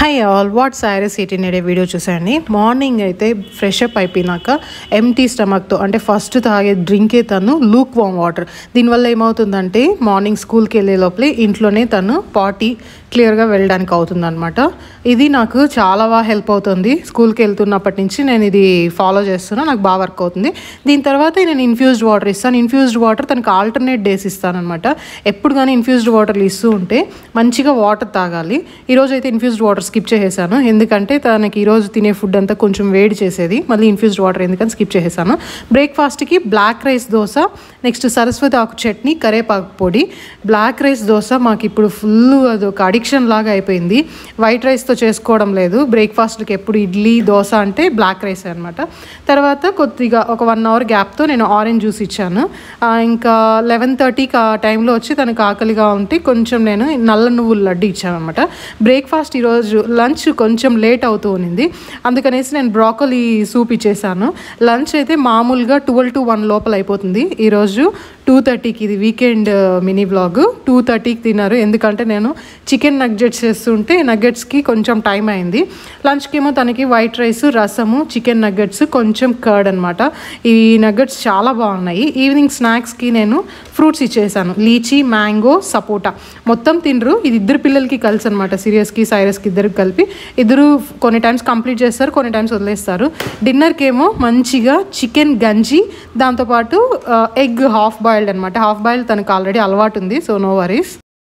Hi all what's ఐరస్ eighteen day video చూసాండి. Morning అయితే ఫ్రెష్ అప్ అయిపోయినాక ఎంటీ స్టమక్తో అంటే ఫస్ట్ తాగే డ్రింకే తను లూక్ వామ్ వాటర్. దీనివల్ల ఏమవుతుందంటే మార్నింగ్ స్కూల్కి వెళ్ళే లోపలే ఇంట్లోనే తను పాటీ క్లియర్గా వెళ్ళడానికి అవుతుందన్నమాట. ఇది నాకు చాలా బాగా హెల్ప్ అవుతుంది. స్కూల్కి వెళ్తున్నప్పటి నుంచి నేను ఇది ఫాలో చేస్తున్నా, నాకు బాగా వర్క్ అవుతుంది. దీని తర్వాత నేను ఇన్ఫ్యూజ్డ్ వాటర్ ఇస్తాను. ఇన్ఫ్యూజ్డ్ వాటర్ తనకు ఆల్టర్నేట్ డేస్ ఇస్తానమాట. ఎప్పుడు కానీ ఇన్ఫ్యూజ్డ్ వాటర్లు ఇస్తూ ఉంటే మంచిగా వాటర్ తాగాలి. ఈరోజు అయితే ఇన్ఫ్యూజ్డ్ వాటర్ స్కిప్ చేసేసాను, ఎందుకంటే తనకి ఈరోజు తినే ఫుడ్ అంతా కొంచెం వేడి చేసేది. మళ్ళీ ఇన్ఫ్యూజ్డ్ వాటర్ ఎందుకని స్కిప్ చేసేసాను. బ్రేక్ఫాస్ట్కి బ్లాక్ రైస్ దోశ, నెక్స్ట్ సరస్వతి ఆకు చట్నీ, కరేపాకు పొడి. బ్లాక్ రైస్ దోశ మాకు ఇప్పుడు ఫుల్ అదొక అడిక్షన్ లాగా అయిపోయింది. వైట్ రైస్తో చేసుకోవడం లేదు. బ్రేక్ఫాస్ట్కి ఎప్పుడు ఇడ్లీ దోశ అంటే బ్లాక్ రైస్ అనమాట. తర్వాత కొద్దిగా ఒక 1 hour గ్యాప్తో నేను ఆరెంజ్ జ్యూస్ ఇచ్చాను. ఇంకా 11:30కి ఆ టైంలో వచ్చి తనకు ఆకలిగా ఉంటే కొంచెం నేను నల్ల నువ్వుల లడ్డు ఇచ్చాను అనమాట. బ్రేక్ఫాస్ట్ ఈరోజు లంచ్ కొంచెం లేట్ అవుతూ ఉన్నింది, అందుకనేసి నేను బ్రాకలీ సూప్ ఇచ్చేసాను. లంచ్ అయితే మామూలుగా 12 to 1 లోపల అయిపోతుంది. ఈరోజు 2:30కి, ఇది వీకెండ్ మినీ బ్లాగ్, 2:30కి తిన్నారు. ఎందుకంటే నేను చికెన్ నగ్గెట్స్ చేస్తుంటే నగ్గెట్స్కి కొంచెం టైం అయింది. లంచ్కి ఏమో తనకి వైట్ రైస్, రసము, చికెన్ నగ్గెట్స్, కొంచెం కర్డ్ అనమాట. ఈ నగ్గెట్స్ చాలా బాగున్నాయి. ఈవినింగ్ స్నాక్స్కి నేను ఫ్రూట్స్ ఇచ్చేసాను. లీచీ, మ్యాంగో, సపోటా. మొత్తం తినరు, ఇది ఇద్దరు పిల్లలకి కలిసి అనమాట. సిరియస్కి సైరస్కి ఇద్దరికి కలిపి. ఇద్దరు కొన్ని టైమ్స్ కంప్లీట్ చేస్తారు, కొన్ని టైమ్స్ వదిలేస్తారు. డిన్నర్కి ఏమో మంచిగా చికెన్ గంజి, దాంతోపాటు ఎగ్ హాఫ్ బాయిల్డ్ అనమాట. హాఫ్ బాయిల్డ్ తనకు ఆల్రెడీ అలవాటు ఉంది, సో నో వరీస్.